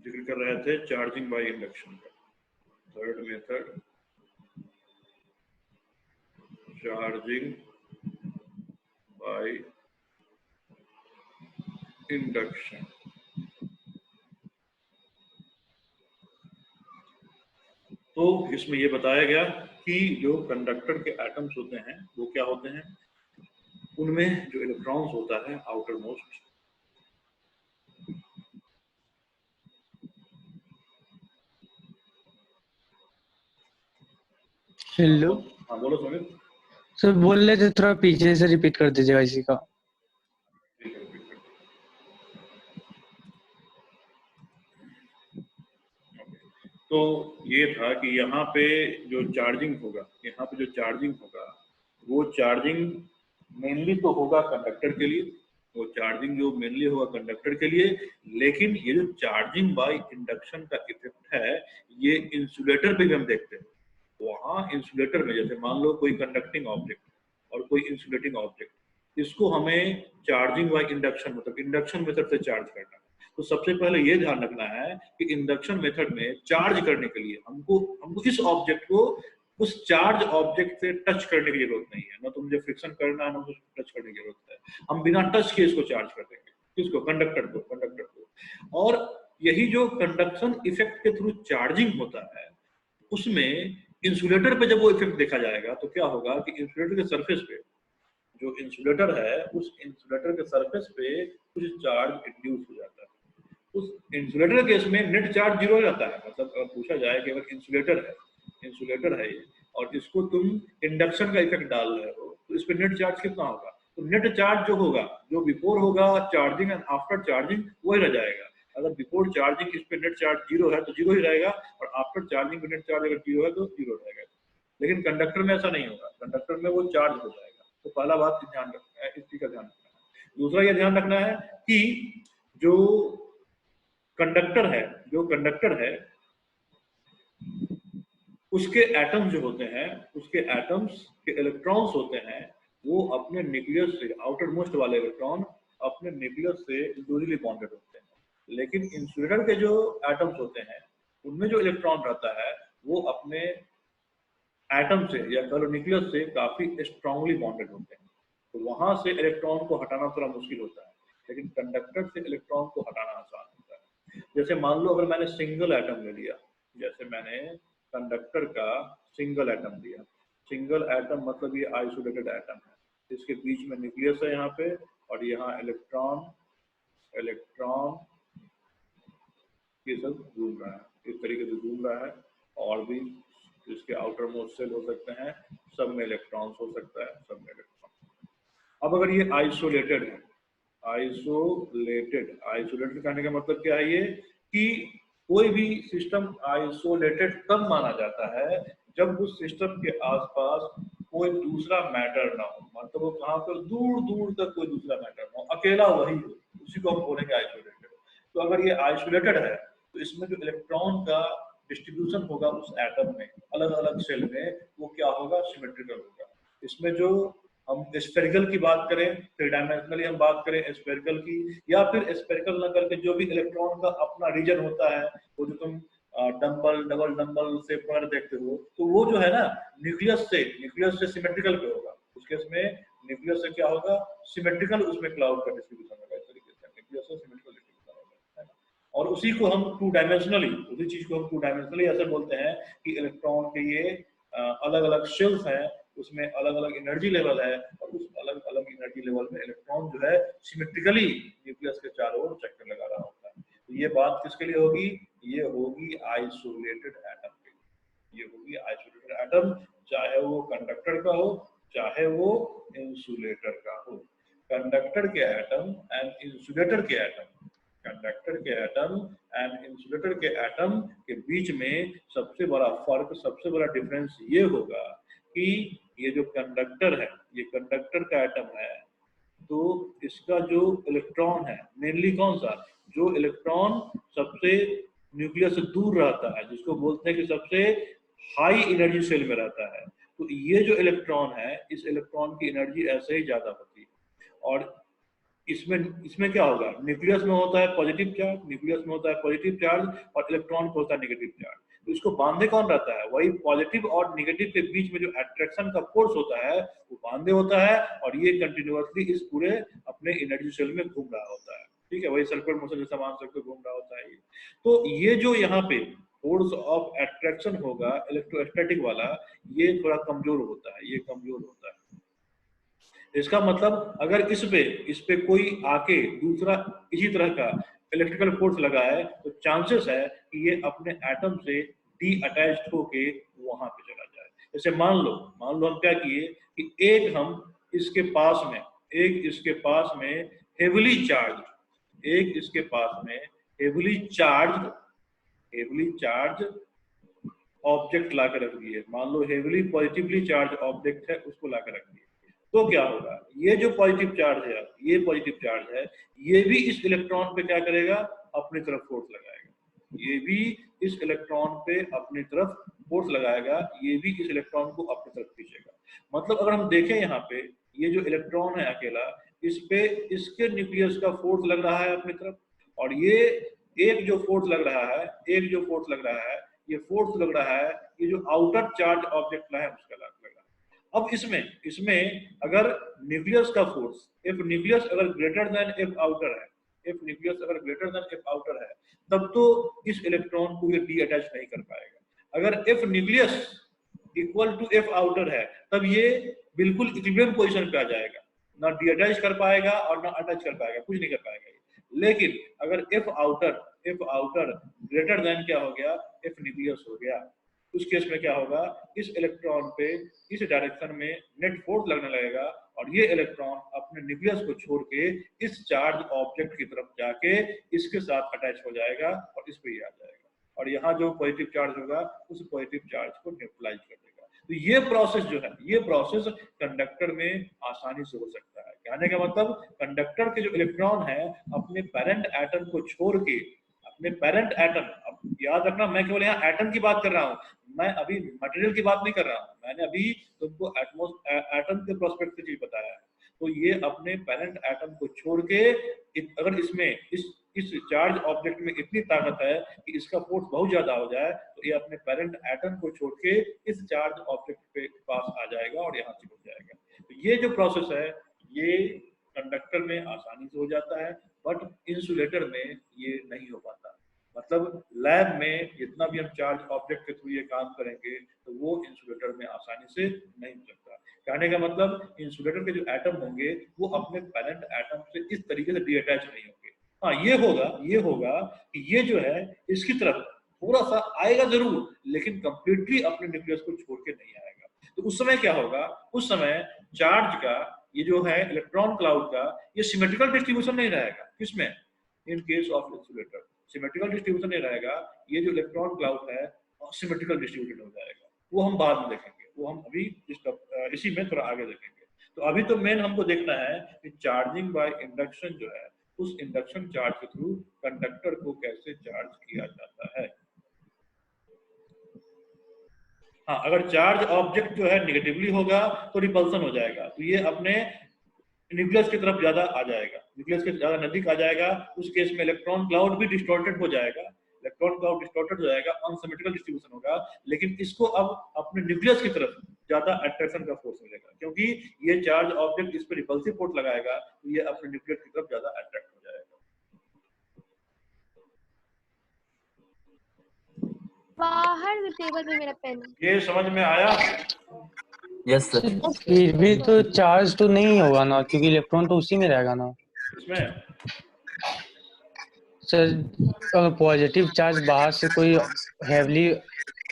जिक्र कर रहे थे चार्जिंग बाय इंडक्शन का। Third method charging by induction. तो इसमें ये बताया गया कि जो कंडक्टर के एटम्स होते हैं वो क्या होते हैं, उनमें जो इलेक्ट्रॉन्स होता है आउटर मोस्ट, हेलो। हाँ बोलो सुमित। सर बोल रहे थे थोड़ा पीछे से रिपीट कर दीजिएगा इसी का। तो ये था कि यहाँ पे जो चार्जिंग होगा, यहाँ पे जो चार्जिंग होगा वो चार्जिंग मेनली तो होगा कंडक्टर के लिए, वो चार्जिंग जो मेनली होगा कंडक्टर के लिए, लेकिन ये जो चार्जिंग बाय इंडक्शन का इफेक्ट है ये इंसुलेटर पे भी हम देखते हैं। वहाँ इंसुलेटर में जैसे मान लो कोई कंडक्टिंग ऑब्जेक्ट और कोई इंसुलेटिंग ऑब्जेक्ट, इसको हमें चार्जिंग बाय इंडक्शन मतलब इंडक्शन मेथड से चार्ज करना है। तो सबसे पहले ये ध्यान रखना है कि इंडक्शन मेथड में चार्ज करने के लिए हमको इस ऑब्जेक्ट को उस चार्ज ऑब्जेक्ट से टच करने की जरूरत नहीं है, ना तो मुझे फ्रिक्शन करना है ना मुझे टच करने की जरूरत है। हम बिना टच के इसको चार्ज कर देंगे, किसको, कंडक्टर को। और यही जो कंडक्शन इफेक्ट के थ्रू चार्जिंग होता है उसमें इंसुलेटर पे जब वो इफेक्ट देखा जाएगा तो क्या होगा कि इंसुलेटर के सरफेस पे जो इंसुलेटर है उस इंसुलेटर के सरफेस पे कुछ चार्ज इंड्यूस हो जाता है। उस इंसुलेटर केस में नेट चार्ज जीरो रहता है, मतलब अगर पूछा जाए कि अगर इंसुलेटर है ये और इसको तुम इंडक्शन का इफेक्ट डाल रहे हो तो इस पे नेट चार्ज कितना होगा, तो नेट चार्ज जो होगा जो बिफोर होगा चार्जिंग एंड आफ्टर चार्जिंग वही रह जाएगा। अगर बिफोर चार्जिंग इस पे नेट चार्ज जीरो है तो जीरो ही रहेगा और आफ्टर चार्जिंग पे नेट चार्ज अगर जीरो है तो जीरो रहेगा। लेकिन कंडक्टर में ऐसा नहीं होगा, कंडक्टर में वो चार्ज हो जाएगा। तो पहला बात ध्यान रखना है, इस चीज का ध्यान रखना है। दूसरा ये ध्यान रखना है कि जो कंडक्टर है उसके एटम्स जो होते हैं, उसके एटम्स के इलेक्ट्रॉन्स होते हैं वो अपने न्यूक्लियस से, आउटर मोस्ट वाले इलेक्ट्रॉन अपने न्यूक्लियस से इंडिविजुअली बॉन्डेड होते हैं। लेकिन इंसुलेटर के जो एटम्स होते हैं उनमें जो इलेक्ट्रॉन रहता है वो अपने एटम से या कह लो न्यूक्लियस से काफी स्ट्रांगली बॉन्डेड होते हैं। तो वहां से इलेक्ट्रॉन को हटाना थोड़ा मुश्किल होता है, लेकिन कंडक्टर से इलेक्ट्रॉन को हटाना आसान होता है। जैसे मान लो अगर मैंने सिंगल एटम ले लिया, जैसे मैंने कंडक्टर का सिंगल एटम लिया, सिंगल एटम मतलब ये आइसोलेटेड एटम है, इसके बीच में न्यूक्लियस है यहाँ पे और यहाँ इलेक्ट्रॉन ये सब घूम रहा है, इस तरीके से घूम रहा है। और भी इसके आउटर मोस्ट सेल हो सकते हैं, सब में इलेक्ट्रॉन्स हो सकता है, सब में इलेक्ट्रॉन। अब अगर ये आइसोलेटेड है, आइसोलेटेड कहने का मतलब क्या है ये कि कोई भी सिस्टम आइसोलेटेड तब माना जाता है जब उस सिस्टम के आसपास कोई दूसरा मैटर ना हो, मतलब वो कहाँ पर दूर दूर तक कोई दूसरा मैटर ना हो, अकेला वही हो, उसी को हम बोलेंगे आइसोलेटेड। तो अगर ये आइसोलेटेड है तो इसमें जो इलेक्ट्रॉन का डिस्ट्रीब्यूशन होगा उस एटम में अलग अलग सेल में वो क्या होगा, सिमेट्रिकल होगा। इसमें जो हम स्फेरिकल की बात करें, थ्री डायमेंशनली हम बात करें स्फेरिकल की, या फिर स्फेरिकल न करके जो भी इलेक्ट्रॉन का अपना रीजन होता है, वो जो तुम डबल डंबल से पर देखते हो, तो वो जो है ना न्यूक्लियस से सिमेट्रिकल पे होगा। उस केस में न्यूक्लियस से क्या होगा, सिमेट्रिकल उसमें क्लाउड का डिस्ट्रीब्यूशन होगा। इस तरीके से न्यूक्लियस से सिमेट्रिकल डिस्ट्रीब्यूशन होगा। और उसी को हम टू डायमेंशनली ऐसे बोलते हैं कि इलेक्ट्रॉन के ये अलग अलग शेल्स हैं, उसमें अलग अलग एनर्जी लेवल है और उस अलग अलग एनर्जी लेवल में इलेक्ट्रॉन जो है सिमेट्रिकली न्यूक्लियस के चारों ओर चक्कर लगा रहा होता है। तो ये बात किसके लिए होगी, ये होगी आइसोलेटेड एटम के लिए। ये होगी आइसोलेटेड एटम, चाहे वो कंडक्टर का हो चाहे वो इंसुलेटर का हो। कंडक्टर के एटम एंड इंसुलेटर के एटम, कंडक्टर के एटम एंड इंसुलेटर के एटम के बीच में सबसे बड़ा फर्क, सबसे बड़ा डिफरेंस ये होगा कि ये जो कंडक्टर है, ये कंडक्टर का एटम है, तो इसका जो इलेक्ट्रॉन है मेनली कौन सा, जो इलेक्ट्रॉन सबसे न्यूक्लियस से दूर रहता है, जिसको बोलते हैं कि सबसे हाई एनर्जी सेल में रहता है, तो ये जो इलेक्ट्रॉन है इस इलेक्ट्रॉन की एनर्जी ऐसे ही ज्यादा होती है। और इसमें इसमें क्या होगा, न्यूक्लियस में होता है पॉजिटिव चार्ज, न्यूक्लियस में होता है पॉजिटिव चार्ज और इलेक्ट्रॉन को होता है नेगेटिव चार्ज। तो इसको बांधे कौन रहता है, वही पॉजिटिव और नेगेटिव के बीच में जो अट्रैक्शन का फोर्स होता है वो बांधे होता है, और ये कंटिन्यूअसली इस पूरे अपने एनर्जी सेल में घूम रहा होता है। ठीक है, वही सर्कुलर मोशन जैसा मान सकते घूम रहा होता है ये। तो ये जो यहाँ पे फोर्स ऑफ अट्रैक्शन होगा इलेक्ट्रोस्टैटिक वाला, ये थोड़ा कमजोर होता है, ये कमजोर होता है। इसका मतलब अगर इस पे कोई आके दूसरा इसी तरह का इलेक्ट्रिकल फोर्स लगा है तो चांसेस है कि ये अपने एटम से डी अटैच्ड होके वहां पे चला जाए। जैसे मान लो हम क्या किए कि एक इसके पास में हेविली चार्ज ऑब्जेक्ट लाकर रख दिए। मान लो हेविली पॉजिटिवली चार्ज ऑब्जेक्ट है, उसको लाकर रख दिए, तो क्या होगा, ये जो पॉजिटिव चार्ज है ये भी इस इलेक्ट्रॉन पे क्या करेगा, अपनी तरफ फोर्स लगाएगा, ये भी इस इलेक्ट्रॉन पे अपनी तरफ फोर्स लगाएगा, ये भी इस इलेक्ट्रॉन को अपनी तरफ खींचेगा। मतलब अगर हम देखें यहाँ पे ये जो इलेक्ट्रॉन है अकेला, इस पे इसके न्यूक्लियस का फोर्स लग रहा है अपनी तरफ, और ये एक जो फोर्स लग रहा है ये फोर्स लग रहा है ये जो आउटर चार्ज ऑब्जेक्ट है उसका लग रहा है। अब इसमें अगर न्यूक्लियस का फोर्स इफ न्यूक्लियस अगर ग्रेटर देन इफ आउटर है तब तो इस इलेक्ट्रॉन को ये डी अटैच नहीं कर पाएगा। अगर if nucleus equal to if outer है तब ये बिल्कुल इक्विलिब्रियम पोजीशन पे आ जाएगा, ना डी अटैच कर पाएगा और ना अटैच कर पाएगा, कुछ नहीं कर पाएगा। लेकिन अगर इफ आउटर ग्रेटर देन क्या हो गया, इफ न्यूक्लियस हो गया, उस केस में क्या होगा, इस इलेक्ट्रॉन पे इस डायरेक्शन में नेट फोर्स लगने लगेगा और ये इलेक्ट्रॉन अपने न्यूक्लियस को छोड़ के इस चार्ज ऑब्जेक्ट की तरफ जाके इसके साथ अटैच हो जाएगा और इस पे ही आ जाएगा, और यहाँ जो पॉजिटिव चार्ज होगा उस पॉजिटिव चार्ज को न्यूट्रलाइज कर देगा। तो ये प्रोसेस जो है, ये प्रोसेस कंडक्टर में आसानी से हो सकता है। कहने का मतलब कंडक्टर के जो इलेक्ट्रॉन है अपने पेरेंट एटम को छोड़ के, अपने पेरेंट एटम, अब याद रखना मैं केवल यहाँ एटम की बात कर रहा हूँ, मैं अभी मटेरियल की बात नहीं कर रहा हूँ, मैंने अभी तुमको एटम के प्रोस्पेक्ट की चीज बताया है। तो ये अपने पेरेंट एटम को छोड़ के अगर इसमें इस चार्ज ऑब्जेक्ट में इतनी ताकत है कि इसका फोर्स बहुत ज्यादा हो जाए तो ये अपने पेरेंट एटम को छोड़ के इस चार्ज ऑब्जेक्ट के पास आ जाएगा और यहाँ चिपक जाएगा। तो ये जो प्रोसेस है ये कंडक्टर में आसानी से हो जाता है, बट इंसुलेटर में ये नहीं हो पाता। मतलब लैब में जितना भी हम चार्ज ऑब्जेक्ट के थ्रू ये काम करेंगे तो वो इंसुलेटर में आसानी से नहीं हो सकता। कहने का मतलब इंसुलेटर के जो एटम होंगे वो अपने पेरेंट एटम से इस तरीके से डी अटैच नहीं होंगे। हाँ ये होगा कि ये जो है इसकी तरफ थोड़ा सा आएगा जरूर, लेकिन कंप्लीटली अपने न्यूक्लियस को छोड़ के नहीं आएगा। तो उस समय क्या होगा, उस समय चार्ज का ये जो है इलेक्ट्रॉन क्लाउड का ये सिमेट्रिकल डिस्ट्रीब्यूशन नहीं रहेगा। किसमें, in case of insulator symmetrical distribution नहीं रहेगा, ये जो इलेक्ट्रॉन क्लाउड है सिमेट्रिकल डिस्ट्रीब्यूटेड हो जाएगा। वो हम बाद में देखेंगे, वो हम अभी इसी में थोड़ा आगे देखेंगे। तो अभी तो मेन हमको देखना है कि चार्जिंग बाय इंडक्शन जो है उस इंडक्शन चार्ज के थ्रू कंडक्टर को कैसे चार्ज किया जाता है। हाँ, अगर चार्ज ऑब्जेक्ट जो है नेगेटिवली होगा तो रिपल्सन हो जाएगा, तो ये अपने न्यूक्लियस की तरफ ज्यादा आ जाएगा, न्यूक्लियस के ज्यादा नजदीक आ जाएगा। उस केस में इलेक्ट्रॉन क्लाउड भी डिस्टॉर्टेड हो जाएगा, अनसिमेट्रिकल डिस्ट्रीब्यूशन होगा, लेकिन इसको अब अपने न्यूक्लियस की तरफ ज्यादा अट्रैक्शन का फोर्स मिलेगा, क्योंकि ये चार्ज ऑब्जेक्ट इस पर रिपल्सिव फोर्स लगाएगा तो ये अपने न्यूक्लियस की तरफ ज्यादा अट्रैक्ट हो जाएगा। बाहर टेबल पे मेरा पेन, ये समझ में आया? Yes sir. फिर भी तो चार्ज तो नहीं होगा ना, क्योंकि इलेक्ट्रॉन तो उसी में रहेगा ना इसमें। सर। अगर पॉजिटिव चार्ज बाहर से कोई हैवली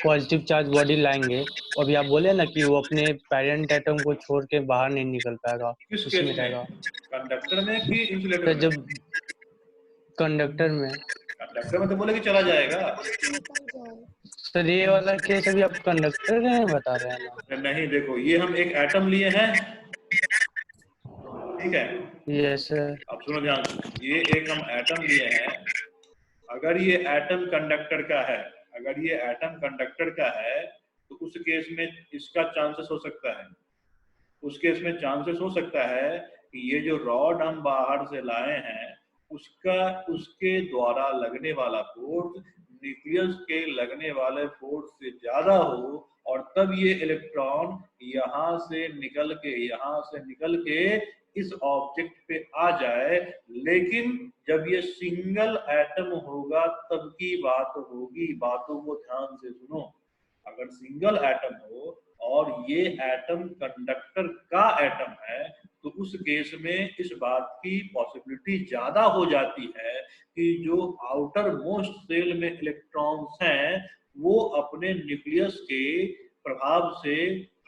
पॉजिटिव चार्ज बॉडी लाएंगे, अभी आप बोले ना कि वो अपने पेरेंट एटम को छोड़ के बाहर नहीं निकल पाएगा, किस उसी केस में में, रहेगा। कंडक्टर में कि इंसुलेटर सर में? जब कंडक्टर में, कंडक्टर में तो बोले कि चला जाएगा। सर ये वाला केस अभी आप कंडक्टर में बता रहे हैं ना? नहीं, देखो ये हम एक एटम लिए हैं, ठीक है? Yes sir. अब सुनो ध्यान से, ये एक हम एटम लिए हैं, अगर ये एटम कंडक्टर का है, तो उस केस में इसका चांसेस हो सकता है, कि ये जो रॉड हम बाहर से लाए हैं उसके द्वारा लगने वाला फोर्स न्यूक्लियस के लगने वाले फोर्स से ज्यादा हो, और तब ये इलेक्ट्रॉन यहाँ से निकल के इस ऑब्जेक्ट पे आ जाए। लेकिन जब ये सिंगल एटम होगा तब की बात होगी, बातों को ध्यान से सुनो। अगर सिंगल एटम हो और ये एटम कंडक्टर का एटम है तो उस केस में इस बात की पॉसिबिलिटी ज्यादा हो जाती है कि जो आउटर मोस्ट सेल में इलेक्ट्रॉन्स हैं वो अपने न्यूक्लियस के प्रभाव से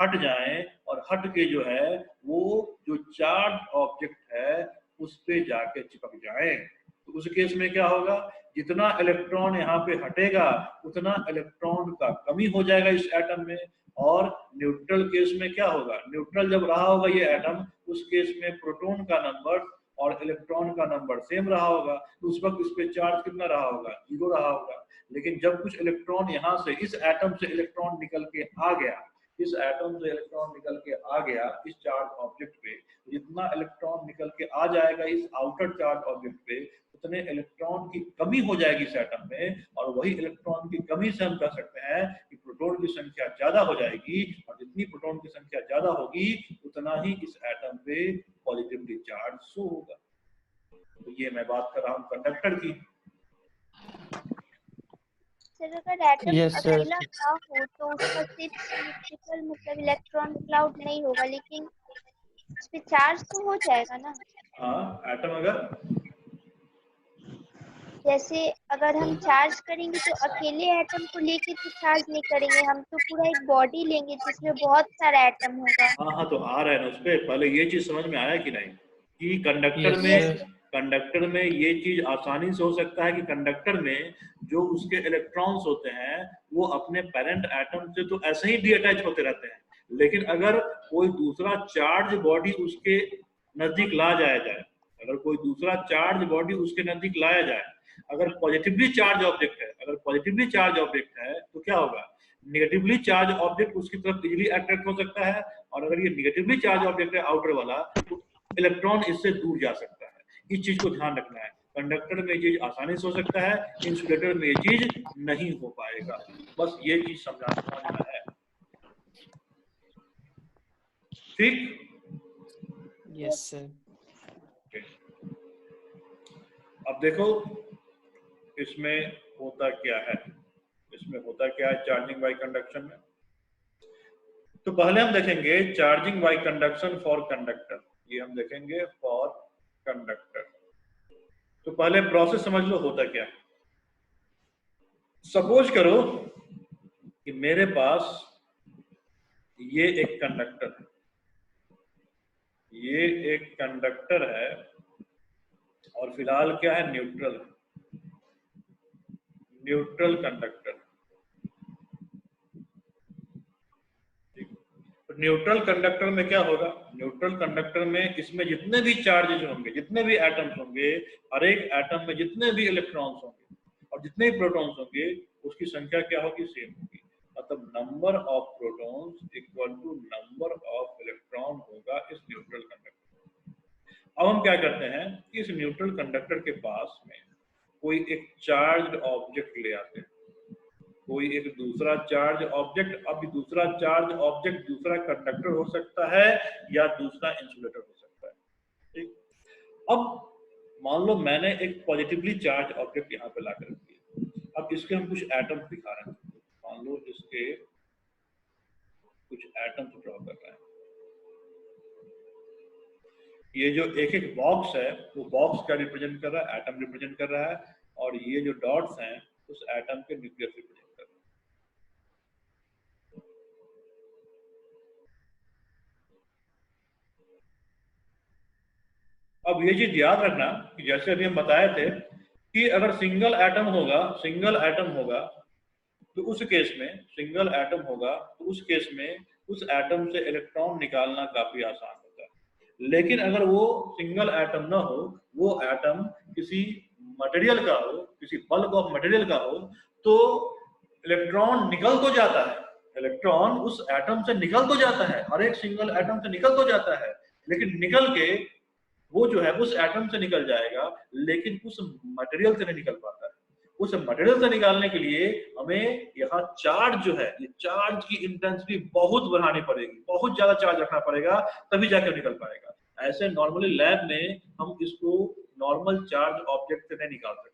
हट जाएं और हट के जो है वो जो चार्ज ऑब्जेक्ट है उस पे जाके चिपक जाएं। तो उस केस में क्या होगा, जितना इलेक्ट्रॉन यहाँ पे हटेगा उतना इलेक्ट्रॉन का कमी हो जाएगा इस एटम में। और न्यूट्रल केस में क्या होगा, न्यूट्रल जब रहा होगा ये एटम, उस केस में प्रोटॉन का नंबर और इलेक्ट्रॉन का नंबर सेम रहा होगा, तो उस वक्त इस पे चार्ज कितना रहा होगा, 0 रहा होगा। लेकिन जब कुछ इलेक्ट्रॉन यहाँ से इस एटम से इलेक्ट्रॉन निकल के आ गया, इस एटम से इलेक्ट्रॉन निकल के आ गया इस चार्ज ऑब्जेक्ट पे, जितना इलेक्ट्रॉन निकल के आ जाएगा इस आउटर चार्ज ऑब्जेक्ट पे उतने इलेक्ट्रॉन की कमी हो जाएगी इस एटम में। और वही इलेक्ट्रॉन की कमी से हम कह सकते हैं कि प्रोटॉन की संख्या ज्यादा हो जाएगी, और जितनी प्रोटॉन की संख्या ज्यादा होगी उतना ही इस एटम पे पॉजिटिवली चार्ज शो होगा। तो ये मैं बात कर रहा हूँ कंडक्टर की। सर अगर एटम अकेला ना हो तो उसका सिर्फ सिमेट्रिकल मतलब इलेक्ट्रॉन क्लाउड नहीं होगा, लेकिन उस पे चार्ज तो हो जाएगा ना। हाँ, एटम अगर जैसे अगर हम चार्ज करेंगे तो अकेले एटम को लेके तो चार्ज नहीं करेंगे, हम तो पूरा एक बॉडी लेंगे जिसमें बहुत सारा एटम होगा। हाँ, तो आ रहा है ना उस पे। पहले ये चीज समझ में आया कि नहीं कि कंडक्टर में ये चीज आसानी से हो सकता है कि कंडक्टर में जो उसके इलेक्ट्रॉन्स होते हैं वो अपने पेरेंट एटम से तो ऐसे ही डीअटैच होते रहते हैं, लेकिन अगर कोई दूसरा चार्ज बॉडी उसके नजदीक ला जाया जाए, अगर कोई दूसरा चार्ज बॉडी उसके नजदीक लाया जाए, अगर पॉजिटिवली चार्ज ऑब्जेक्ट है, तो क्या होगा, नेगेटिवली चार्ज ऑब्जेक्ट उसकी तरफ इजीली अट्रैक्ट हो सकता है, और अगर ये नेगेटिवली चार्ज ऑब्जेक्ट है आउटर वाला तो इलेक्ट्रॉन इससे दूर जा सकता है। इस चीज को ध्यान रखना है। कंडक्टर में ये चीज आसानी से हो सकता है, इंसुलेटर में ये चीज नहीं हो पाएगा। बस ये चीज समझना है, ठीक? Yes sir. अब देखो इसमें होता क्या है, चार्जिंग बाय कंडक्शन में। तो पहले हम देखेंगे charging by conduction for conductor, ये हम देखेंगे फॉर कंडक्टर। तो पहले प्रोसेस समझ लो होता क्या। सपोज करो कि मेरे पास ये एक कंडक्टर है, और फिलहाल क्या है, न्यूट्रल कंडक्टर। न्यूट्रल कंडक्टर में क्या होगा, न्यूट्रल कंडक्टर में इसमें जितने भी चार्जेस होंगे, जितने भी एटम्स होंगे, हर एक एटम में जितने भी इलेक्ट्रॉन्स होंगे और जितने भी प्रोटॉन्स होंगे उसकी संख्या क्या होगी, सेम होगी। मतलब number of protons equal to number of electron होगा इस न्यूट्रल कंडक्टर। अब हम क्या करते हैं कि इस न्यूट्रल कंडक्टर के पास में कोई एक चार्ज ऑब्जेक्ट ले आते हैं, कोई एक दूसरा चार्ज ऑब्जेक्ट। अब दूसरा चार्ज ऑब्जेक्ट दूसरा कंडक्टर हो सकता है या दूसरा इंसुलेटर हो सकता है, ठीक। अब मान लो मैंने एक पॉजिटिवली चार्ज ऑब्जेक्ट यहाँ पे लाकर रख दिया। अब इसके हम कुछ एटम्स दिखा रहे हैं, मान लो इसके कुछ एटम्स ड्रॉ कर रहे हैं। ये जो एक एक बॉक्स है वो बॉक्स क्या रिप्रेजेंट कर रहा है, एटम रिप्रेजेंट कर रहा है, और ये जो डॉट्स हैं उस एटम के न्यूक्लियस रिप्रेजेंट कर रहे हैं। अब ये चीज याद रखना कि जैसे अभी हम बताए थे कि अगर सिंगल एटम होगा तो उस केस में सिंगल एटम होगा तो उस केस में उस एटम से इलेक्ट्रॉन निकालना काफी आसान होता है। लेकिन अगर वो सिंगल एटम ना हो, वो एटम किसी मटेरियल का हो, किसी बल्क ऑफ मटेरियल का हो, तो इलेक्ट्रॉन निकल तो जाता है, इलेक्ट्रॉन उस एटम से निकल तो जाता है, हर एक सिंगल एटम से निकल तो जाता है, लेकिन निकल के वो जो है उस एटम से निकल जाएगा, लेकिन उस मटेरियल से नहीं निकल पाता है। उस मटेरियल से निकालने के लिए हमें यहाँ चार्ज जो है, ये चार्ज की इंटेंसिटी बहुत बढ़ानी पड़ेगी, बहुत ज्यादा चार्ज रखना पड़ेगा, तभी जाकर निकल पाएगा। ऐसे नॉर्मली लैब में हम इसको नॉर्मल चार्ज ऑब्जेक्ट से नहीं निकाल सकते।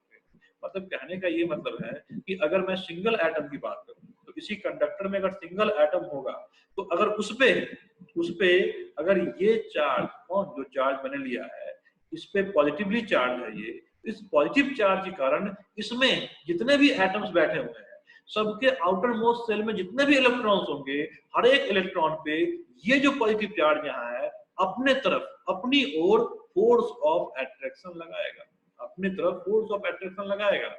मतलब कहने का ये मतलब है कि अगर मैं सिंगल एटम की बात करूं, तो इसी कंडक्टर में अगर सिंगल एटम होगा, तो अगर उस पे अगर ये चार्ज, जो चार्ज मैंने लिया है, इस पे पॉजिटिवली चार्ज है, ये इस पॉजिटिव चार्ज के कारण इसमें जितने भी एटम्स बैठे हुए हैं, सबके आउटर मोस्ट सेल में जितने भी इलेक्ट्रॉन्स होंगे, हर एक इलेक्ट्रॉन पे ये जो पॉजिटिव चार्ज यहाँ है, अपने तरफ, अपनी ओर फोर्स ऑफ अट्रैक्शन लगाएगा, अपनी तरफ फोर्स ऑफ अट्रैक्शन लगाएगा,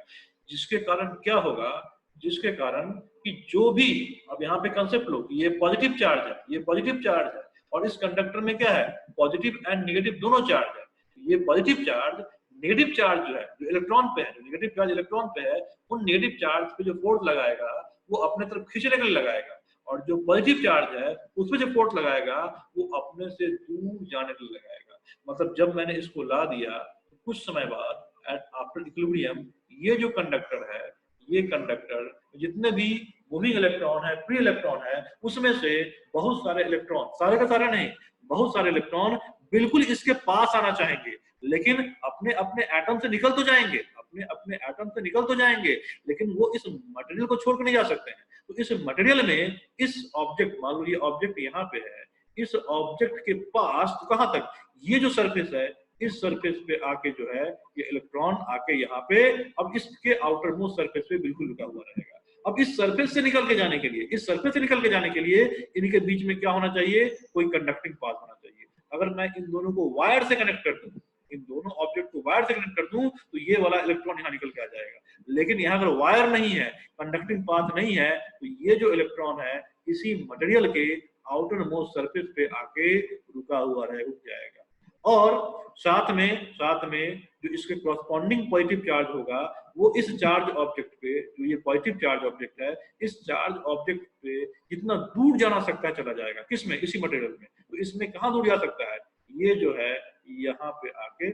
जिसके कारण क्या होगा, जिसके कारण कि जो भी, अब यहाँ पे कंसेप्ट लो कि ये पॉजिटिव चार्ज है, ये पॉजिटिव चार्ज है, और इस कंडक्टर में क्या है, पॉजिटिव एंड नेगेटिव दोनों चार्ज है। ये पॉजिटिव चार्ज नेगेटिव चार्ज जो है, जो इलेक्ट्रॉन पे है, जो नेगेटिव चार्ज इलेक्ट्रॉन पे है, उन नेगेटिव चार्ज पे जो फोर्स लगाएगा वो अपने तरफ खींचने के लिए लगाएगा, और जो पॉजिटिव चार्ज है उसमें जो फोर्स लगाएगा वो अपने से दूर जाने के लिए लगाएगा। मतलब जब मैंने इसको ला दिया, तो कुछ समय बाद आफ्टर इक्विलिब्रियम ये जो कंडक्टर है, ये कंडक्टर जितने भी मूविंग इलेक्ट्रॉन है, फ्री इलेक्ट्रॉन है, उसमें से बहुत सारे इलेक्ट्रॉन, सारे का सारा नहीं, बहुत सारे इलेक्ट्रॉन बिल्कुल इसके पास आना चाहेंगे, लेकिन अपने अपने एटम से निकल तो जाएंगे, अपने अपने एटम से निकल तो जाएंगे, लेकिन वो इस मटेरियल को छोड़कर नहीं जा सकते हैं। तो इस मटेरियल में इस ऑब्जेक्ट, मान लो ये ऑब्जेक्ट यहाँ पे है, इस ऑब्जेक्ट के पास तो कहाँ तक, ये जो सरफेस है, इस सरफेस पे आके जो है ये इलेक्ट्रॉन आके यहाँ पे, अब इसके आउटर मोस्ट सरफेस पे बिल्कुल रुका हुआ रहेगा। अब इस सरफेस से निकल के जाने के लिए, इस सरफेस से निकल के जाने के लिए इनके बीच में क्या होना चाहिए, कोई कंडक्टिंग पाथ होना चाहिए। अगर मैं इन दोनों को वायर से कनेक्ट कर दूं, इन दोनों ऑब्जेक्ट को वायर से कनेक्ट कर दूं, तो ये वाला इलेक्ट्रॉन यहाँ निकल के आ जाएगा। लेकिन यहाँ अगर वायर नहीं है, कंडक्टिंग पाथ नहीं है, तो ये जो इलेक्ट्रॉन है इसी मटेरियल के आउटर मोस्ट सरफेस पे आके रुका हुआ रहे, रुक जाएगा। और साथ में जो इसके कॉरस्पॉन्डिंग पॉजिटिव चार्ज होगा, वो इस चार्ज ऑब्जेक्ट पे, जो ये पॉजिटिव चार्ज ऑब्जेक्ट है, इस चार्ज ऑब्जेक्ट पे जितना दूर जाना सकता है चला जाएगा। किसमें, इसी मटेरियल में। तो इसमें कहाँ दूर जा सकता है, ये जो है यहाँ पे आके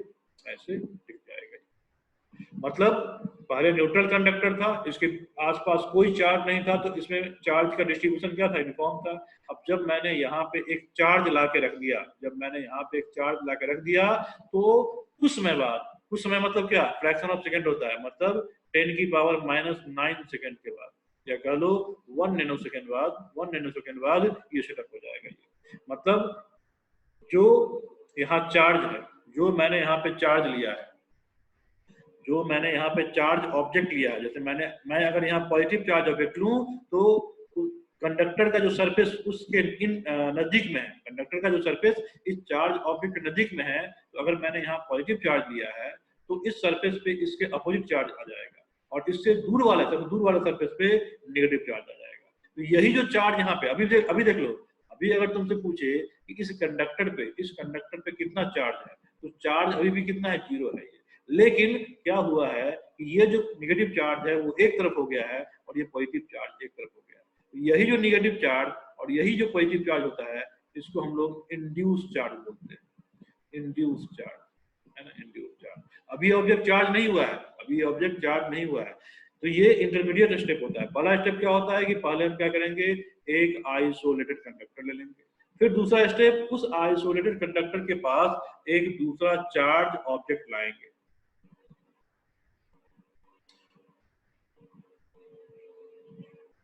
ऐसे टिक जाएगा। मतलब पहले न्यूट्रल कंडक्टर था, इसके आसपास कोई चार्ज नहीं था, तो इसमें चार्ज का डिस्ट्रीब्यूशन क्या था, यूनिफॉर्म था। अब जब मैंने यहाँ पे एक चार्ज ला के रख दिया, जब मैंने यहाँ पे एक चार्ज ला के रख दिया, तो कुछ समय बाद, कुछ समय मतलब क्या, फ्रैक्शन ऑफ सेकंड होता है, मतलब 10⁻⁹ सेकंड के बाद, या कह लो 1 नैनो सेकंड बाद ये सेटअप हो जाएगा। मतलब जो यहाँ चार्ज है, जो मैंने यहाँ पे चार्ज लिया है, जो मैंने यहाँ पे चार्ज ऑब्जेक्ट लिया है, जैसे मैं अगर यहाँ पॉजिटिव चार्ज ऑब्जेक्ट लूं, तो कंडक्टर का जो सरफेस उसके इन नजदीक में है, कंडक्टर का जो सरफेस इस चार्ज ऑब्जेक्ट के नजदीक में है, तो अगर मैंने यहाँ पॉजिटिव चार्ज लिया है, तो इस सरफेस पे इसके अपोजिट चार्ज आ जाएगा, और इससे दूर वाले सरफेस पे नेगेटिव चार्ज आ जाएगा। तो यही जो चार्ज यहाँ पे अभी देख लो, अभी अगर तुमसे पूछे कि इस कंडक्टर पे कितना चार्ज है, तो चार्ज अभी भी कितना है, 0 है। लेकिन क्या हुआ है कि ये जो नेगेटिव चार्ज है वो एक तरफ हो गया है, और ये पॉजिटिव चार्ज एक तरफ हो गया है। तो यही जो नेगेटिव चार्ज और यही जो पॉजिटिव चार्ज होता है, इसको हम लोग इंड्यूस चार्ज बोलते हैं, इंड्यूस चार्ज, है ना, इंड्यूस चार्ज। अभी ऑब्जेक्ट चार्ज नहीं हुआ है, अभी ऑब्जेक्ट चार्ज नहीं हुआ है, तो ये इंटरमीडिएट स्टेप होता है। पहला स्टेप क्या होता है कि पहले हम क्या करेंगे, एक आइसोलेटेड कंडक्टर ले लेंगे, फिर दूसरा स्टेप, उस आइसोलेटेड कंडक्टर के पास एक दूसरा चार्ज ऑब्जेक्ट लाएंगे,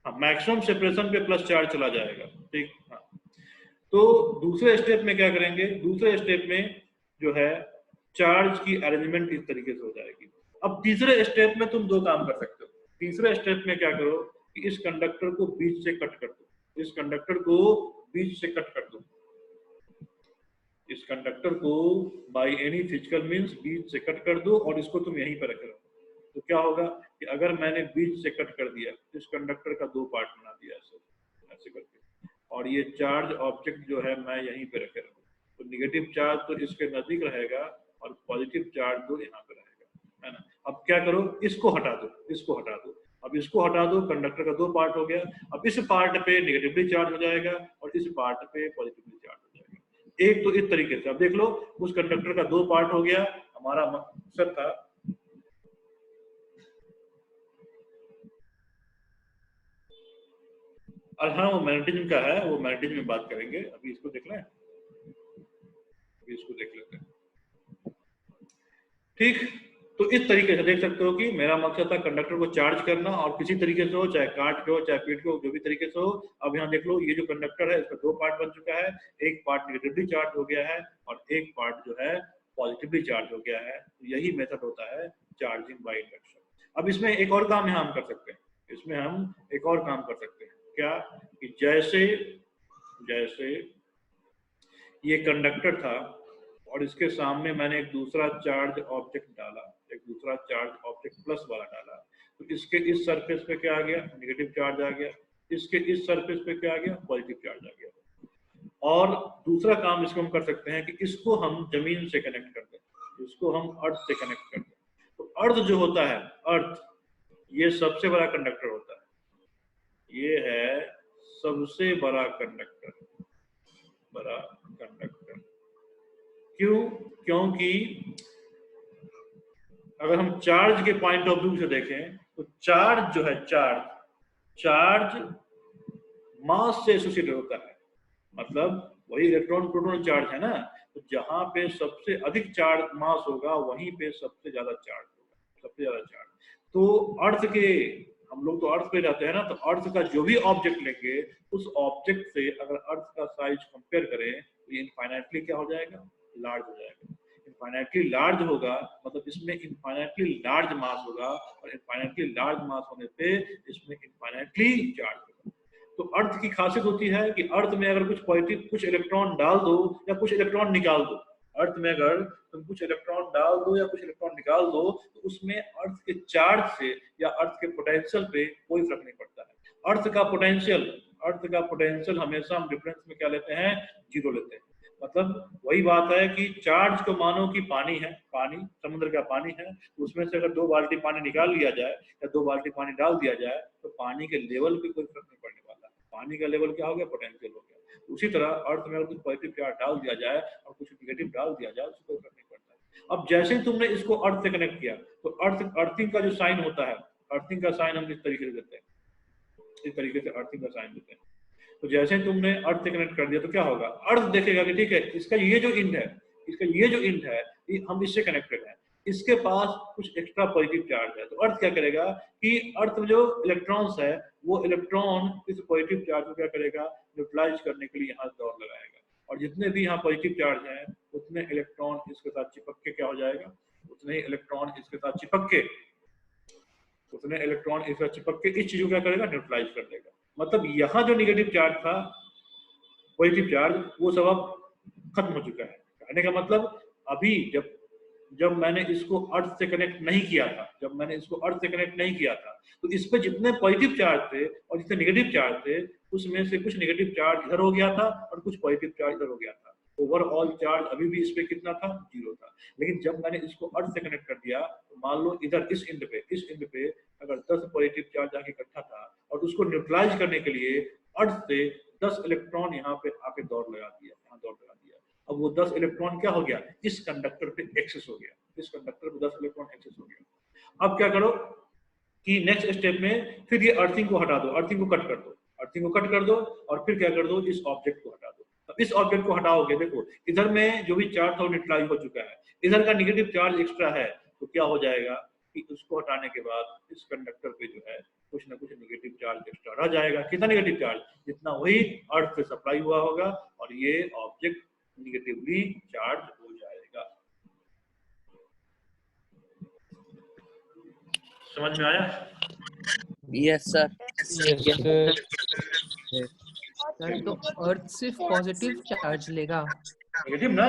मैक्सिमम सेपरेशन पे प्लस चार्ज चला जाएगा, ठीक। हाँ, तो दूसरे स्टेप में क्या करेंगे, दूसरे स्टेप में जो है चार्ज की अरेंजमेंट इस तरीके से हो जाएगी। अब तीसरे स्टेप में तुम दो काम कर सकते हो। तीसरे स्टेप में क्या करो कि इस कंडक्टर को बीच से कट कर दो, इस कंडक्टर को बीच से कट कर दो, इस कंडक्टर को बाय एनी फिजिकल मींस बीच से कट कर दो, और इसको तुम यहीं पर रख लो। तो क्या होगा कि अगर मैंने बीच से कट कर दिया, इस कंडक्टर का 2 पार्ट बना दिया ऐसे करके, और ये चार्ज ऑब्जेक्ट जो है मैं यहीं पे रखे रहूँ, तो नेगेटिव चार्ज तो इसके नजदीक रहेगा और पॉजिटिव चार्ज तो यहाँ पे रहेगा, है ना। अब क्या करो, इसको हटा दो, इसको हटा दो। अब इसको हटा दो, कंडक्टर का 2 पार्ट हो गया। अब इस पार्ट पे नेगेटिवली चार्ज हो जाएगा और इस पार्ट पे पॉजिटिवली चार्ज हो जाएगा। एक तो इस तरीके से, अब देख लो उस कंडक्टर का दो पार्ट हो गया, हमारा मकसद था और हाँ वो मैग्नेटिज्म का है, वो मैग्नेटिज्म में बात करेंगे, अभी इसको देख लें, अभी इसको देख लेते हैं। ठीक, तो इस तरीके से देख सकते हो कि मेरा मकसद था कंडक्टर को चार्ज करना, और किसी तरीके से हो, चाहे काट के हो चाहे पीट के हो, जो भी तरीके से हो। अब यहाँ देख लो ये जो कंडक्टर है इसका दो पार्ट बन चुका है, एक पार्ट नेगेटिवली चार्ज हो गया है और एक पार्ट जो है पॉजिटिवली चार्ज हो गया है। तो यही मेथड होता है चार्जिंग बाय इंडक्शन। अब इसमें एक और काम यहाँ हम कर सकते हैं, इसमें हम एक और काम कर सकते हैं, क्या कि जैसे ये कंडक्टर था और इसके सामने मैंने एक दूसरा चार्ज ऑब्जेक्ट डाला, एक दूसरा चार्ज ऑब्जेक्ट प्लस वाला डाला, तो इसके इस सरफेस पे क्या आ गया, नेगेटिव चार्ज आ गया, इसके इस सरफेस पे क्या आ गया, पॉजिटिव चार्ज आ गया। और दूसरा काम इसको हम कर सकते हैं कि इसको हम जमीन से कनेक्ट कर दें, इसको हम अर्थ से कनेक्ट कर दें। तो अर्थ जो होता है, अर्थ ये सबसे बड़ा कंडक्टर होता है, ये है सबसे बड़ा कंडक्टर, बड़ा कंडक्टर। क्यों? क्योंकि अगर हम चार्ज के पॉइंट ऑफ व्यू से देखें तो चार्ज जो है, चार्ज मास से एसोसिएटेड होता है, मतलब वही इलेक्ट्रॉन प्रोटॉन चार्ज है ना, तो जहां पे सबसे अधिक चार्ज मास होगा वहीं पे सबसे ज्यादा चार्ज होगा, सबसे ज्यादा चार्ज। तो अर्थ के, हम लोग तो अर्थ पे रहते हैं ना, तो अर्थ का जो भी ऑब्जेक्ट लेंगे उस ऑब्जेक्ट से अगर अर्थ का साइज कंपेयर करें तो ये इनफाइनाइटली क्या हो जाएगा, लार्ज हो जाएगा। इनफाइनाइटली लार्ज होगा मतलब इसमें इनफाइनाइटली लार्ज मास होगा, और इनफाइनाइटली लार्ज मास होने पे इसमें इनफाइनाइटली चार्ज होगा। तो अर्थ की खासियत होती है कि अर्थ में अगर कुछ पॉजिटिव, कुछ इलेक्ट्रॉन डाल दो या कुछ इलेक्ट्रॉन निकाल दो, अर्थ में अगर तुम कुछ इलेक्ट्रॉन डाल दो या कुछ इलेक्ट्रॉन निकाल दो, तो उसमें अर्थ के चार्ज से या अर्थ के पोटेंशियल पे कोई फर्क नहीं पड़ता है। अर्थ का पोटेंशियल हमेशा हम डिफरेंस में क्या लेते हैं, जीरो लेते हैं। मतलब वही बात है कि चार्ज को मानो कि पानी है, पानी समुद्र का पानी है, उसमें से अगर 2 बाल्टी पानी निकाल लिया जाए या 2 बाल्टी पानी डाल दिया जाए तो पानी के लेवल पे कोई फर्क नहीं पड़ने वाला। पानी का लेवल क्या हो गया, पोटेंशियल हो गया। उसी तरह अर्थ में अगर कुछ पॉजिटिव चार्ज डाल दिया जाए और कुछ नेगेटिव डाल दिया जाए उससे कोई फर्क नहीं पड़ता। अब जैसे ही तुमने इसको अर्थ से कनेक्ट किया तो अर्थिंग का जो साइन होता है, अर्थिंग का साइन हम इस तरीके से देते हैं, इस तरीके से अर्थिंग का साइन देते हैं। तो जैसे ही तुमने अर्थ से कनेक्ट कर दिया तो क्या होगा, अर्थ देखेगा कि ठीक है इसका ये जो इंड है, इसका ये जो इंड है हम इससे कनेक्टेड है, इसके पास कुछ एक्स्ट्रा पॉजिटिव चार्ज है। तो अर्थ क्या करेगा कि अर्थ में जो इलेक्ट्रॉन्स है वो इलेक्ट्रॉन इस पॉजिटिव चार्ज को क्या करेगा, न्यूट्रलाइज करने के लिए यहाँ दौड़ लगाएगा, और जितने भी यहाँ पॉजिटिव चार्ज हैं उतने इलेक्ट्रॉन इसके साथ चिपक के क्या हो जाएगा, उतने इलेक्ट्रॉन इसके साथ चिपक के इस चीज को क्या करेगा, न्यूट्रलाइज कर देगा। मतलब यहाँ जो नेगेटिव चार्ज था, पॉजिटिव चार्ज, वो सब अब खत्म हो चुका है। कहने का मतलब अभी जब मैंने इसको अर्थ से कनेक्ट नहीं किया था, तो इस पे जितने पॉजिटिव चार्ज थे और जितने नेगेटिव चार्ज थे उसमें से कुछ नेगेटिव चार्ज इधर हो गया था और कुछ पॉजिटिव चार्ज इधर हो गया था। ओवरऑल चार्ज अभी भी इस पे कितना था, 0 था। लेकिन जब मैंने इसको अर्थ से कनेक्ट कर दिया तो मान लो इधर इस इंड पे अगर 10 पॉजिटिव चार्ज आके इकट्ठा था और उसको न्यूट्रलाइज करने के लिए अर्थ से 10 इलेक्ट्रॉन यहाँ पे आके दौड़ लगा दिया। अब वो 10 इलेक्ट्रॉन क्या हो गया, इस कंडक्टर पे एक्सेस हो गया, इस कंडक्टर पे 10 इलेक्ट्रॉन एक्सेस हो गया। अब क्या करो कि नेक्स्ट स्टेप में फिर ये अर्थिंग को हटा दो, अर्थिंग को कट कर दो और फिर क्या कर दो, इस ऑब्जेक्ट को हटा दो। अब इस ऑब्जेक्ट को हटाओगे, देखो इधर में जो भी चार्ज था वो न्यूट्रलाइज हो चुका है, इधर का नेगेटिव चार्ज एक्स्ट्रा है, तो क्या हो जाएगा कि उसको हटाने के बाद इस कंडक्टर पे जो है कुछ ना कुछ नेगेटिव चार्ज एक्स्ट्रा रह जाएगा। कितना नेगेटिव चार्ज, जितना वही अर्थ से सप्लाई हुआ होगा, और ये ऑब्जेक्ट नेगेटिवली चार्ज हो जाएगा। समझ में आया? Yes sir. सर तो अर्थ सिर्फ पॉजिटिव चार्ज लेगा, नेगेटिव ना,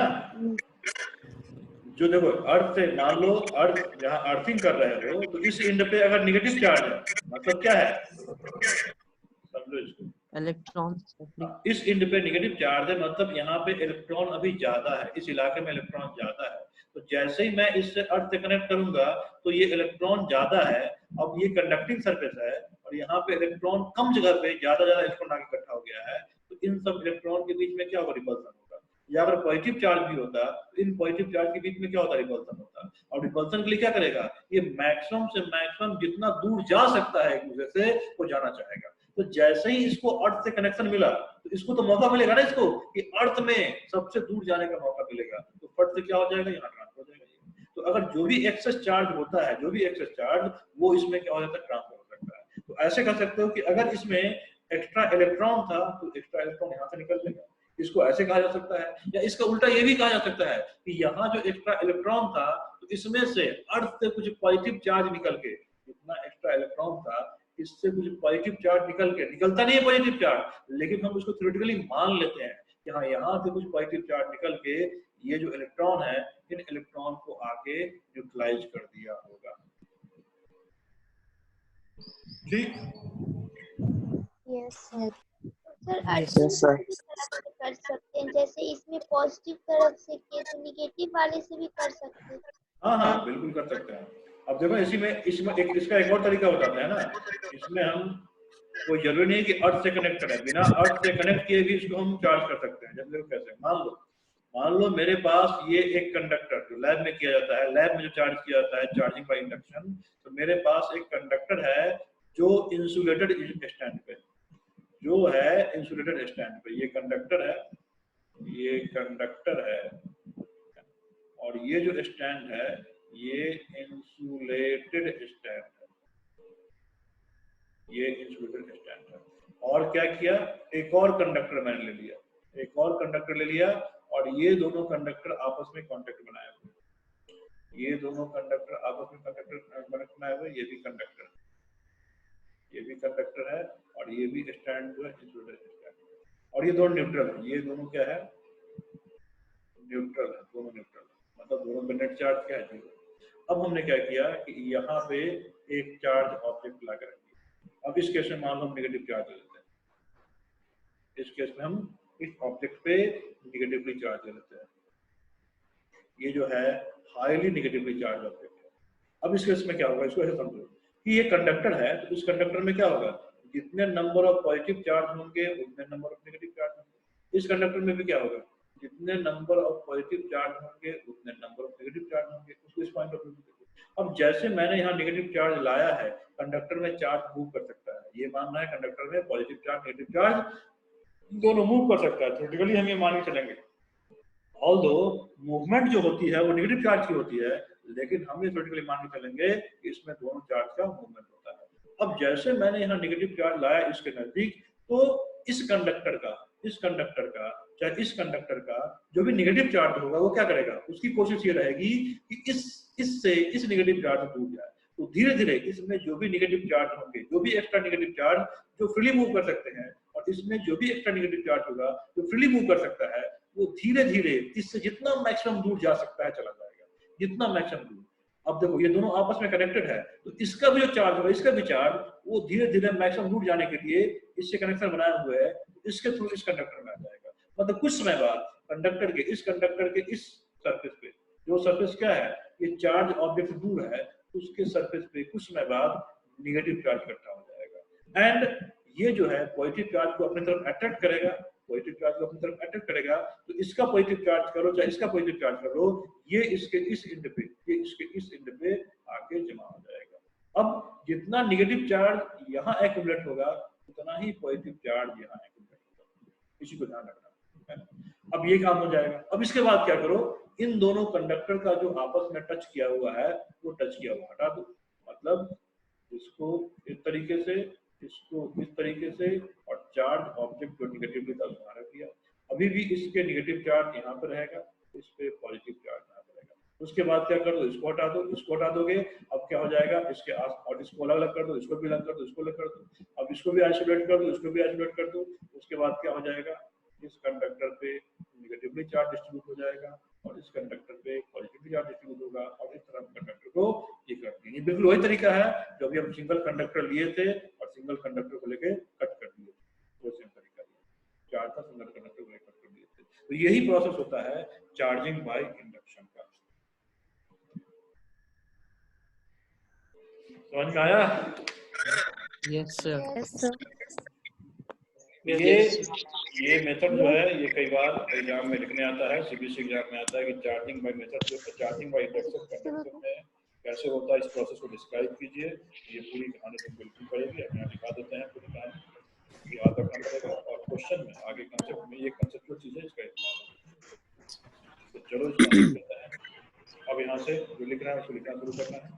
जो देखो अर्थ से मान लो अर्थ जहाँ अर्थिंग कर रहे हो तो इस इंड पे अगर नेगेटिव चार्ज है मतलब क्या है, समझो इसको, इलेक्ट्रॉन इस इंड पे नेगेटिव चार्ज है मतलब यहाँ पे इलेक्ट्रॉन अभी ज्यादा है, इस इलाके में इलेक्ट्रॉन ज्यादा है। तो जैसे ही मैं इससे अर्थ से कनेक्ट करूंगा तो ये इलेक्ट्रॉन ज्यादा है, अब ये कंडक्टिंग सरफेस है और यहाँ पे इलेक्ट्रॉन कम जगह पे ज्यादा इलेक्ट्रॉन आगे इकट्ठा हो गया है, तो इन सब इलेक्ट्रॉन के बीच में क्या होगा, रिपल्सन होगा। या अगर पॉजिटिव चार्ज भी होता तो इन पॉजिटिव चार्ज के बीच में क्या होता, रिपल्सन होता। और रिपल्सन के लिए क्या करेगा, ये मैक्सिमम से मैक्सिमम जितना दूर जा सकता है एक दूसरे से वो जाना चाहेगा। तो जैसे ही इसको अर्थ से कनेक्शन मिला तो इसको तो मौका मिलेगा ना इसको कि अर्थ में सबसे दूर जाने का मौका मिलेगा, तो फट से क्या हो जाएगा, यहाँ ट्रांसफर हो जाएगा। तो अगर जो भी एक्सेस चार्ज होता है, जो भी एक्सेस चार्ज, वो इसमें क्या हो जाता है, ट्रांसफर हो सकता है। तो ऐसे कर सकते हो कि अगर इसमें एक्स्ट्रा इलेक्ट्रॉन था तो एक्स्ट्रा इलेक्ट्रॉन यहाँ से निकल जाएगा, इसको ऐसे कहा जा सकता है। या इसका उल्टा ये भी कहा जा सकता है कि यहाँ जो एक्स्ट्रा इलेक्ट्रॉन था तो इसमें से अर्थ से कुछ पॉजिटिव चार्ज निकल के, जितना एक्स्ट्रा इलेक्ट्रॉन था इससे कुछ पॉजिटिव चार्ज निकल के, निकलता नहीं है पॉजिटिव चार्ज, लेकिन हम उसको थ्योरेटिकली मान लेते हैं कि हाँ यहाँ से कुछ पॉजिटिव चार्ज निकल के ये जो इलेक्ट्रॉन है इन इलेक्ट्रॉन को आके न्यूट्रलाइज कर दिया होगा। ठीक, yes sir. Sir Yes, sir. कर सकते हैं, जैसे इसमें पॉजिटिव तरफ से किए तो निगेटिव वाले से भी कर सकते हैं। हाँ हाँ बिल्कुल कर सकते हैं। अब देखो इसमें एक इसका एक और तरीका बताते हैं ना, इसमें हम कोई जरूरी नहीं कि अर्थ से कनेक्ट करें, बिना अर्थ से कनेक्ट किए भी इसको हम चार्ज कर सकते हैं। जब देखो कैसे, मान लो मेरे पास ये एक कंडक्टर जो लैब में किया जाता है, लैब में जो चार्ज किया जाता है चार्जिंग बाय इंडक्शन, तो मेरे पास एक कंडक्टर है जो इंसुलेटेड स्टैंड पे, जो है इंसुलेटेड स्टैंड पे, ये कंडक्टर है, ये कंडक्टर है, और ये जो स्टैंड है ये इंसुलेटेड स्टैंड है, ये इंसुलेटेड स्टैंड है। और क्या किया, एक और कंडक्टर मैंने ले लिया, एक और कंडक्टर ले लिया, और ये दोनों कंडक्टर आपस में कांटेक्ट बनाए हुए, ये दोनों कंडक्टर आपस में कनेक्ट बनाए हुए, ये भी कंडक्टर, ये भी कंडक्टर है, और ये भी स्टैंड जो है इंसुलेटेड स्टैंड, और ये दोनों न्यूट्रल है। ये दोनों क्या है, न्यूट्रल है, दोनों न्यूट्रल, मतलब दोनों पे नेट चार्ज क्या है, जीरो। अब हमने क्या किया कि यहाँ पे एक चार्ज ऑब्जेक्ट ला कर रखिए। अब इस केस में मान लो हम नेगेटिव चार्ज ले लेते हैं, इस केस में हम इस ऑब्जेक्ट पे निगेटिवली चार्ज ले लेते हैं, ये जो है हाईली निगेटिवली चार्ज ऑब्जेक्ट है। अब इस केस में क्या होगा, इसको ऐसे समझो कि ये कंडक्टर है, तो इस कंडक्टर में क्या होगा, जितने नंबर ऑफ पॉजिटिव चार्ज होंगे उतने नंबर ऑफ नेगेटिव चार्ज होंगे। इस कंडक्टर में भी क्या होगा, जितने नंबर ऑफ पॉजिटिव चार्ज होंगे उतने नंबर ऑफ नेगेटिव चार्ज होंगे। उसको इस पॉइंट ऑफ व्यू से देखो। अब जैसे मैंने यहाँ नेगेटिव चार्ज लाया है, कंडक्टर में चार्ज मूव कर सकता है, ये मानना है कंडक्टर में पॉजिटिव चार्ज नेगेटिव चार्ज दोनों मूव कर सकता है, थ्योरेटिकली हम ये मान के चलेंगे। ऑल्दो मूवमेंट जो होती है वो नेगेटिव चार्ज की होती है, लेकिन हम ये थ्योरेटिकली मान के चलेंगे कि इसमें दोनों चार्ज का मूवमेंट होता है। अब जैसे मैंने यहाँ नेगेटिव चार्ज लाया इसके नजदीक, तो इस कंडक्टर का चाहे इस कंडक्टर का जो भी नेगेटिव चार्ज होगा वो क्या करेगा, उसकी कोशिश ये रहेगी कि इससे इस नेगेटिव चार्ज से दूर जाए। तो धीरे धीरे इसमें जो भी नेगेटिव चार्ज होंगे, जो भी एक्स्ट्रा नेगेटिव चार्ज जो फ्रीली मूव कर सकते हैं, और इसमें जो भी एक्स्ट्रा नेगेटिव चार्ज होगा जो फ्रीली मूव कर सकता है, वो धीरे धीरे इससे जितना मैक्सिमम दूर जा सकता है चला जाएगा, जितना मैक्सिमम दूर। अब देखो ये दोनों आपस में कनेक्टेड है, तो इसका भी जो चार्ज होगा, इसका भी चार्ज वो धीरे धीरे मैक्सिमम दूर जाने के लिए इससे कनेक्शन बनाए हुए है, इसके थ्रू इस कंडक्टर में आ जाएगा। मतलब कुछ समय बाद कंडक्टर के इस सरफेस पे, जो सरफेस क्या है, ये चार्ज ऑब्जेक्ट से दूर है, उसके सरफेस पे कुछ समय बाद निगेटिव चार्ज इकट्ठा हो जाएगा, एंड ये जो है पॉजिटिव चार्ज को अपनी तरफ अट्रैक्ट करेगा, पॉजिटिव चार्ज को अपनी तरफ अट्रैक्ट करेगा। तो इसका पॉजिटिव चार्ज करो चाहे इसका पॉजिटिव चार्ज करो, ये इसके इस एंड पे, ये इसके इस एंड पे आके जमा हो जाएगा। अब जितना नेगेटिव चार्ज यहाँ एक्युमुलेट होगा उतना ही पॉजिटिव चार्ज यहाँ एक्युमुलेट होगा, इसी को ध्यान रखना है। अब ये काम हो जाएगा। अब इसके बाद क्या करो, इन दोनों कंडक्टर का जो आपस में टच किया हुआ है वो टच किया हुआ हटा दो, मतलब इसको इस तरीके से, इसको इस तरीके से, और चार्ज ऑब्जेक्ट को निगेटिवली दर्शा दिया। अभी भी इसके निगेटिव चार्ज यहाँ पर रहेगा, इस पे पॉजिटिव चार्ज यहाँ पर रहेगा। उसके बाद क्या कर दो, इसको हटा दो, इसको हटा दोगे, अब क्या हो जाएगा, इसके आस और इसको अलग अलग कर दो, इसको भी अलग कर दो, इसको अलग कर दो, अब इसको भी आइसोलेट कर दो, इसको भी आइसोलेट कर दो। उसके बाद क्या हो जाएगा, इस कंडक्टर पे निगेटिवली चार्ज डिस्ट्रीब्यूट हो जाएगा और इस कंडक्टर पे पॉजिटिवली चार्ज डिस्ट्रीब्यूट होगा, और इस तरह कंडक्टर को ये कर देंगे। बिल्कुल वही तरीका है जो अभी हम सिंगल कंडक्टर लिए थे और सिंगल कंडक्टर को लेके कट कर दिए, वो सेम तरीका है, चार्ज था सिंगल कंडक्टर को लेकर कट कर दिए थे। तो यही प्रोसेस होता है चार्जिंग बाय इंडक्शन का। समझ में आया? Yes, sir. Yes, sir. ये ये मेथड जो है ये कई बार एग्जाम में लिखने आता है, सीबीएसई एग्जाम में आता है कि charging by method, charging by induction conductor में कैसे होता है, इस प्रोसेस को डिस्क्राइब कीजिए। ये पूरी कहानी तो बिल्कुल पड़ेगी, हम यहाँ दिखा देते हैं पूरी कहानी, याद रखना पड़ेगा। और क्वेश्चन में आगे कंसेप्ट में ये कंसेप्चुअल चीजें इसका इस्तेमाल। तो चलो इसको हम लिखते हैं। अब यहाँ से जो लिख रहे हैं उसको लिखना शुरू करना है।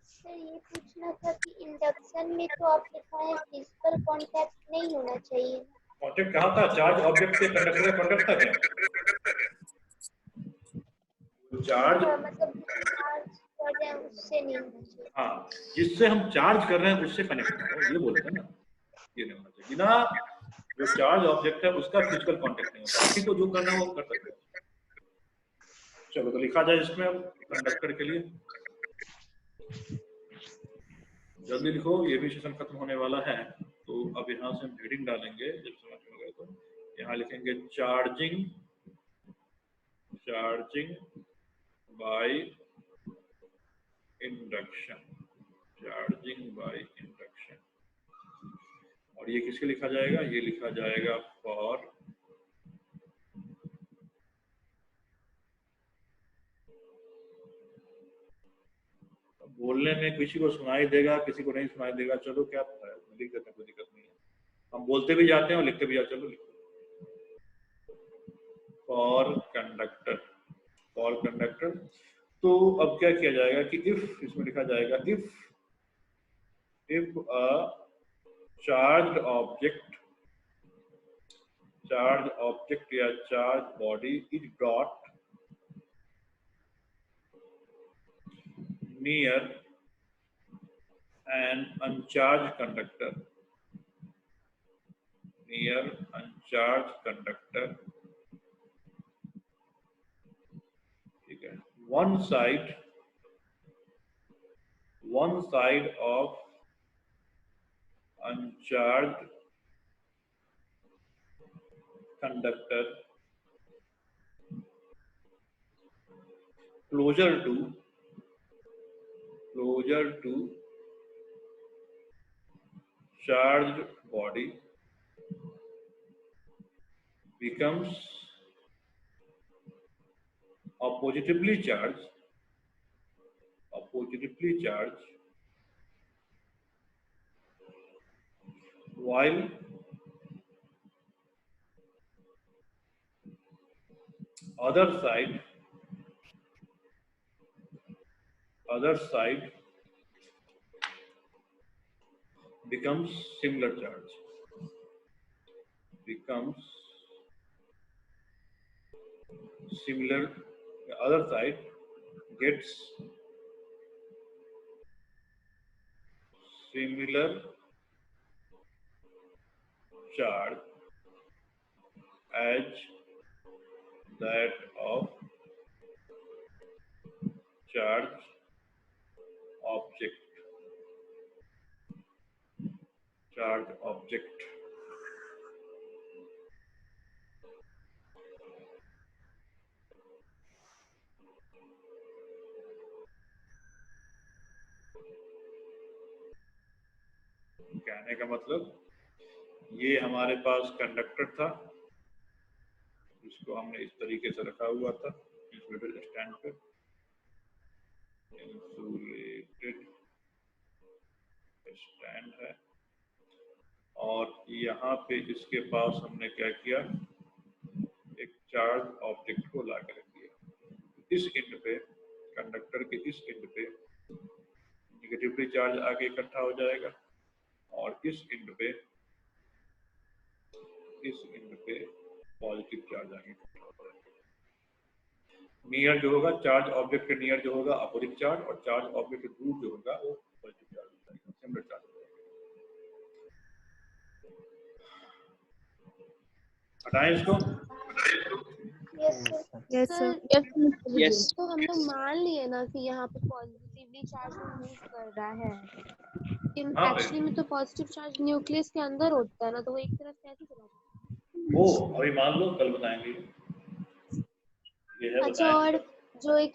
सर ये पूछना था कि इंडक्शन में तो आप लिखा है फिजिकल कांटेक्ट नहीं होना चाहिए। कांटेक्ट कहाँ था? चार्ज ऑब्जेक्ट से कंडक्टर का कांटेक्ट था क्या? चार्ज मतलब चार्ज कर रहे हैं उससे नहीं होना चाहिए। हाँ, जिससे हम चार्ज कर रहे हैं उससे कनेक्ट ना हो, ये बोलते हैं ना, ये नहीं होना चाहिए। बिना जो चार्ज ऑब्जेक्ट है उसका फिजिकल कांटेक्ट नहीं होता, बाकी को जो करना है वो कर सकते हैं। चलो तो लिखा जाए इसमें अब कंडक्टर के लिए। जल्दी लिखो, ये भी सेशन खत्म होने वाला है। तो अब यहाँ से हम हेडिंग डालेंगे, जब समझ में गए तो यहाँ लिखेंगे charging by induction, charging by induction. और ये किसके लिखा जाएगा? ये लिखा जाएगा फॉर बोलने में किसी को सुनाई देगा, किसी को नहीं सुनाई देगा, चलो क्या पता है, लिख देते हैं, कोई दिक्कत नहीं है। हम बोलते भी जाते हैं और लिखते भी जाते हैं। चलो लिखो फॉर कंडक्टर। तो अब क्या किया जाएगा कि इफ, इसमें लिखा जाएगा इफ अ चार्ज ऑब्जेक्ट या charge body is brought near an uncharged conductor, ठीक है, one side of uncharged conductor closer to charged body becomes oppositively charged, while other side becomes similar charge, the other side gets similar charge as that of charge object. कहने का मतलब, ये हमारे पास conductor था, इसको हमने इस तरीके से रखा हुआ था इंसुलेटेड स्टैंड पे, इंसुलेटेड स्टैंड है। और यहाँ पे इसके पास हमने क्या किया, एक चार्ज ऑब्जेक्ट को ला कर रख दिया। इस एंड पे, कंडक्टर के इस एंड पे निगेटिवली चार्ज आके इकट्ठा हो जाएगा और इस एंड पे पॉजिटिव चार्ज आगे इकट्ठा हो जाएगा। नियर जो होगा, चार्ज ऑब्जेक्ट के नियर जो होगा अपोजिट चार्ज, और चार्ज ऑब्जेक्ट के दूर जो होगा वो पॉजिटिव चार्ज हो जाएगा, सिमिलर चार्ज हो जाएगा। हटाएं इसको। Yes sir. यस। तो हम लोग मान लिए ना कि यहाँ पे पॉजिटिवली चार्ज मूव कर रहा है, लेकिन एक्चुअली में तो पॉजिटिव चार्ज न्यूक्लियस के अंदर होता है ना, तो वो एक तरफ कैसे चला जाता है? वो अभी मान लो, कल बताएंगे। ये है अच्छा, और जो एक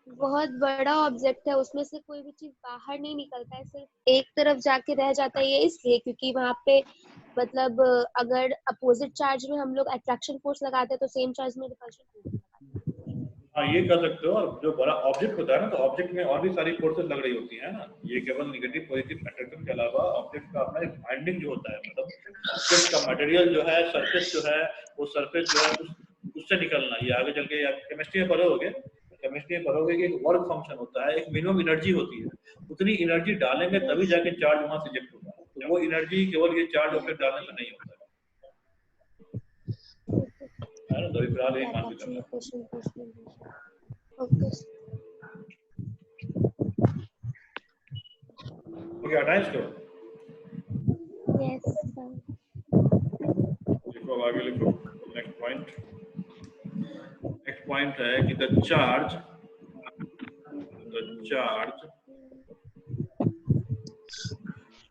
बहुत बड़ा ऑब्जेक्ट है उसमें से कोई भी चीज बाहर नहीं निकलता है, सिर्फ एक तरफ जाके रह जाता है, ये इसलिए क्योंकि वहाँ पे मतलब अगर अपोजिट चार्ज में हम लोग अट्रैक्शन फोर्स लगाते हैं तो सेम चार्ज में रिपल्शन फोर्स लगाते हैं। हाँ ये कर सकते हो। और जो बड़ा ऑब्जेक्ट होता है ना, तो ऑब्जेक्ट में और भी सारी फोर्सेस लग रही होती है ना, ये केवल नेगेटिव पॉजिटिव अट्रैक्शन के अलावा ऑब्जेक्ट का अपना एक बाइंडिंग जो होता है, मतलब ऑब्जेक्ट का मटेरियल जो है, सरफेस जो है, वो सरफेस जो है उससे निकलना, ये आगे चल के आप केमिस्ट्री में पढ़ोगे, कि एक वर्क फंक्शन होता है, एक मिनिमम एनर्जी होती है, उतनी एनर्जी डालेंगे तभी जाके चार्ज वहां से इजेक्ट होगा। तो वो एनर्जी केवल ये चार्ज ऑब्जेक्ट डालने से नहीं होता है ना। तो फिलहाल यही मान के चलना। ओके, हटाएं इसको। Yes sir. लिखो, आगे लिखो। नेक्स्ट पॉइंट है कि the charge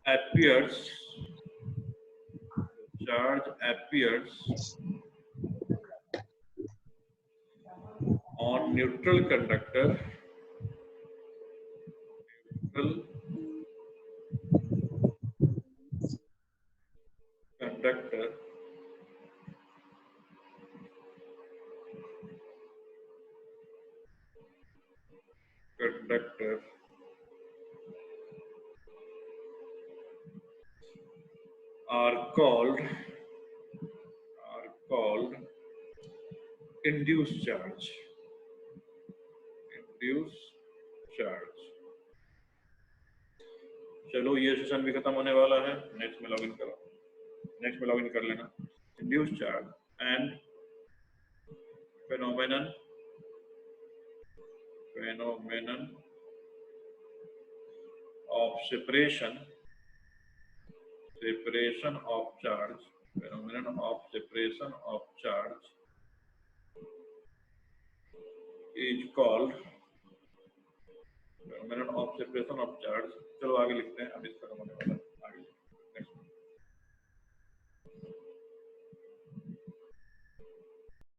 appears on neutral conductor are called induced charge. चलो ये सेशन भी खत्म होने वाला है। नेक्स्ट में लॉगिन कर लेना। induced charge and phenomenon of separation of charge, phenomenon of separation of charge is called phenomenon of separation of charge। चलो आगे लिखते हैं, अब इसका होने वाला है।